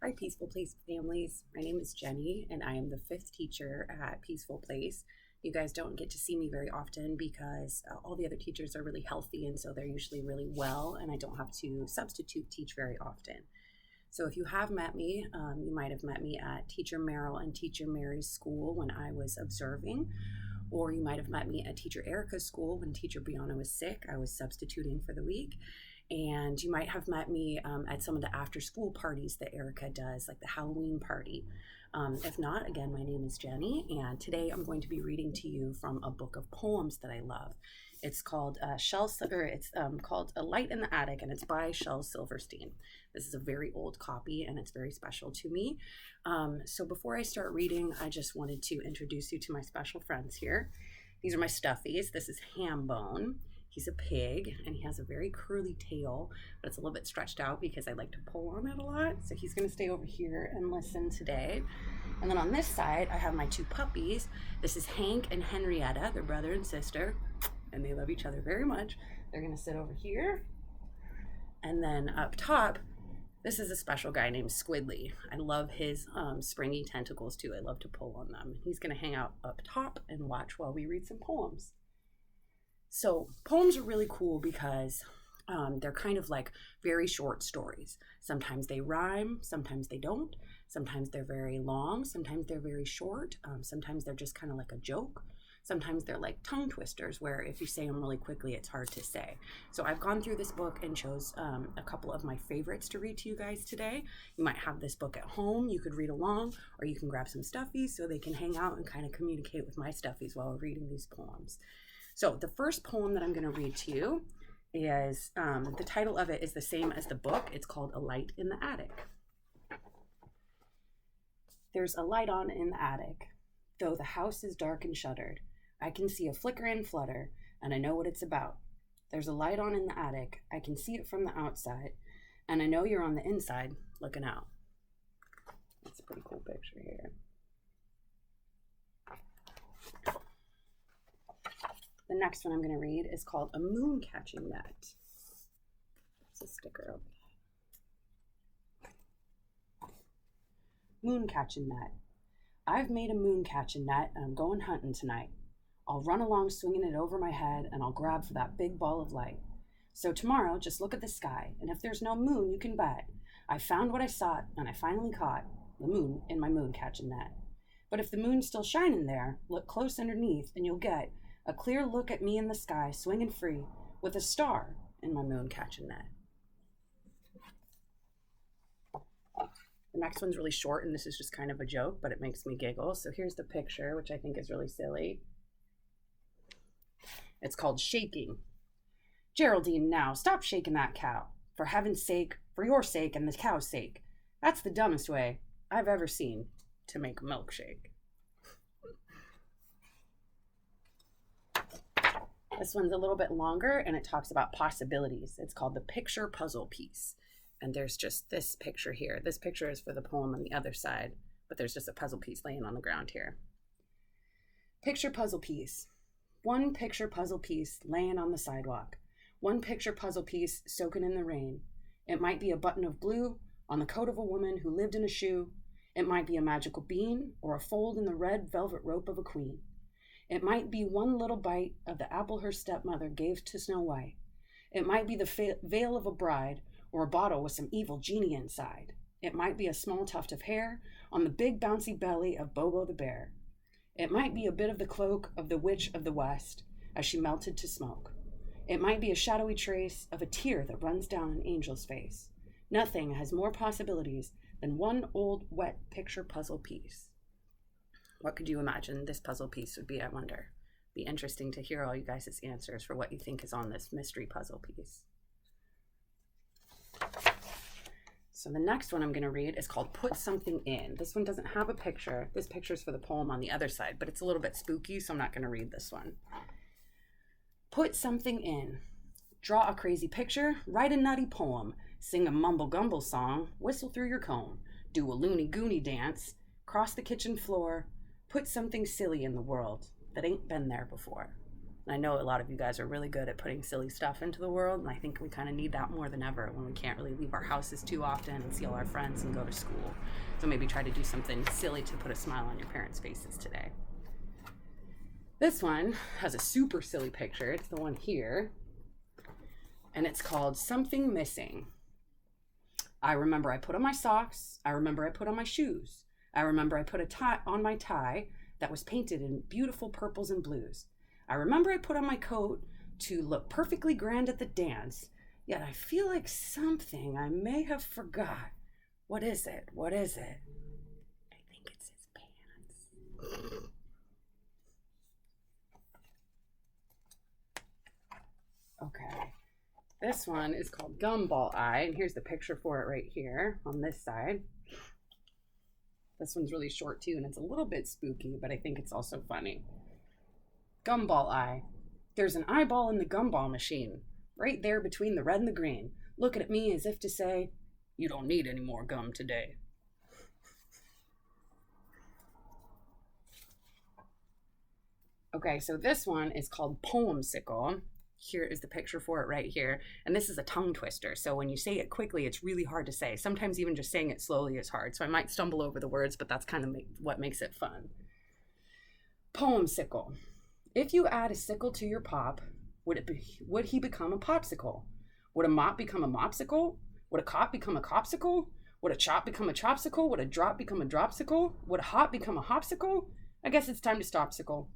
Hi, Peaceful Place families. My name is Jenny, and I am the fifth teacher at Peaceful Place. You guys don't get to see me very often because all the other teachers are really healthy, and so they're usually really well, and I don't have to substitute teach very often. So if you have met me, you might have met me at Teacher Merrill and Teacher Mary's school when I was observing, or you might have met me at Teacher Erica's school when Teacher Brianna was sick. I was substituting for the week. And you might have met me at some of the after school parties that Erica does, like the Halloween party. If not, again, my name is Jenny, and today I'm going to be reading to you from a book of poems that I love. It's called called A Light in the Attic, and it's by Shel Silverstein. This is a very old copy, and it's very special to me. So before I start reading, I just wanted to introduce you to my special friends here. These are my stuffies. This is Hambone. He's a pig, and he has a very curly tail, but it's a little bit stretched out because I like to pull on it a lot. So he's going to stay over here and listen today. And then on this side, I have my two puppies. This is Hank and Henrietta. They're brother and sister, and they love each other very much. They're going to sit over here. And then up top, this is a special guy named Squidly. I love his springy tentacles, too. I love to pull on them. He's going to hang out up top and watch while we read some poems. So poems are really cool because they're kind of like very short stories. Sometimes they rhyme, sometimes they don't. Sometimes they're very long, sometimes they're very short. Sometimes they're just kind of like a joke. Sometimes they're like tongue twisters where if you say them really quickly, it's hard to say. So I've gone through this book and chose a couple of my favorites to read to you guys today. You might have this book at home. You could read along, or you can grab some stuffies so they can hang out and kind of communicate with my stuffies while we're reading these poems. So the first poem that I'm going to read to you is, the title of it is the same as the book. It's called A Light in the Attic. There's a light on in the attic. Though the house is dark and shuttered, I can see a flicker and flutter, and I know what it's about. There's a light on in the attic. I can see it from the outside, and I know you're on the inside looking out. That's a pretty cool picture here. The next one I'm going to read is called A Moon Catching Net. It's a sticker of Moon Catching Net. I've made a moon catching net and I'm going hunting tonight. I'll run along swinging it over my head and I'll grab for that big ball of light. So tomorrow, just look at the sky, and if there's no moon, you can bet I found what I sought and I finally caught the moon in my moon catching net. But if the moon's still shining there, look close underneath and you'll get a clear look at me in the sky, swinging free, with a star in my moon catching net. The next one's really short, and this is just kind of a joke, but it makes me giggle. So here's the picture, which I think is really silly. It's called Shaking. Geraldine, now, stop shaking that cow. For heaven's sake, for your sake and the cow's sake. That's the dumbest way I've ever seen to make a milkshake. This one's a little bit longer, and it talks about possibilities. It's called The Picture Puzzle Piece. And there's just this picture here. This picture is for the poem on the other side, but there's just a puzzle piece laying on the ground here. Picture puzzle piece. One picture puzzle piece laying on the sidewalk. One picture puzzle piece soaking in the rain. It might be a button of blue on the coat of a woman who lived in a shoe. It might be a magical bean or a fold in the red velvet rope of a queen. It might be one little bite of the apple her stepmother gave to Snow White. It might be the veil of a bride or a bottle with some evil genie inside. It might be a small tuft of hair on the big bouncy belly of Bobo the bear. It might be a bit of the cloak of the witch of the West as she melted to smoke. It might be a shadowy trace of a tear that runs down an angel's face. Nothing has more possibilities than one old wet picture puzzle piece. What could you imagine this puzzle piece would be, I wonder? Be interesting to hear all you guys' answers for what you think is on this mystery puzzle piece. So the next one I'm going to read is called Put Something In. This one doesn't have a picture. This picture's for the poem on the other side, but it's a little bit spooky, so I'm not going to read this one. Put something in. Draw a crazy picture, write a nutty poem, sing a mumble-gumble song, whistle through your comb, do a loony-goony dance, cross the kitchen floor, put something silly in the world that ain't been there before. And I know a lot of you guys are really good at putting silly stuff into the world, and I think we kind of need that more than ever when we can't really leave our houses too often and see all our friends and go to school. So maybe try to do something silly to put a smile on your parents' faces today. This one has a super silly picture. It's the one here. And it's called Something Missing. I remember I put on my socks. I remember I put on my shoes. I remember I put a tie on my tie that was painted in beautiful purples and blues. I remember I put on my coat to look perfectly grand at the dance, yet I feel like something I may have forgot. What is it? What is it? I think it's his pants. Okay. This one is called Gumball Eye, and here's the picture for it right here on this side. This one's really short too, and it's a little bit spooky, but I think it's also funny. Gumball Eye. There's an eyeball in the gumball machine, right there between the red and the green, looking at me as if to say, "You don't need any more gum today." Okay, so this one is called Poemsicle. Here is the picture for it right here. And this is a tongue twister. So when you say it quickly, it's really hard to say. Sometimes even just saying it slowly is hard. So I might stumble over the words, but that's kind of what makes it fun. Poemsicle. If you add a sickle to your pop, would he become a popsicle? Would a mop become a mopsicle? Would a cop become a copsicle? Would a chop become a chopsicle? Would a drop become a dropsicle? Would a hop become a hopsicle? I guess it's time to stopsicle.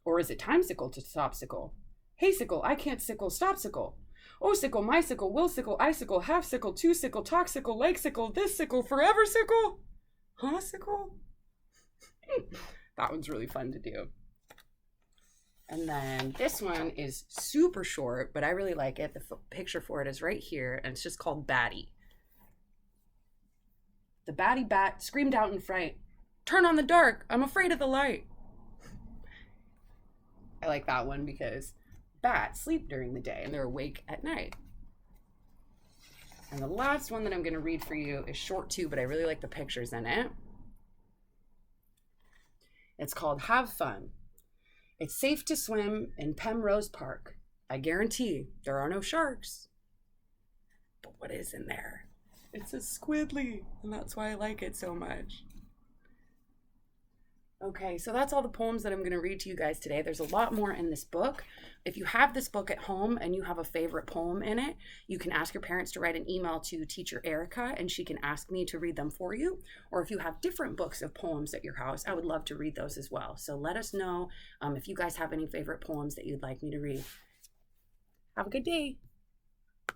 Or is it timesicle to stopsicle? Hey sickle, I can't sickle, stopsicle. Oh sickle, my sickle, will sickle, icicle, half sickle, two sickle, toxicle, leg sickle, this sickle, forever sickle? Huh, sickle? That one's really fun to do. And then this one is super short, but I really like it. The picture for it is right here, and it's just called Batty. The batty bat screamed out in fright, "Turn on the dark, I'm afraid of the light." I like that one because bats sleep during the day and they're awake at night. And the last one that I'm going to read for you is short too, but I really like the pictures in it. It's called Have Fun. It's safe to swim in Pemrose Park. I guarantee there are no sharks. But what is in there? It's a squidly, and that's why I like it so much. Okay, so that's all the poems that I'm going to read to you guys today. There's a lot more in this book. If you have this book at home and you have a favorite poem in it, you can ask your parents to write an email to teacher Erica and she can ask me to read them for you. Or if you have different books of poems at your house, I would love to read those as well. So let us know if you guys have any favorite poems that you'd like me to read. Have a good day.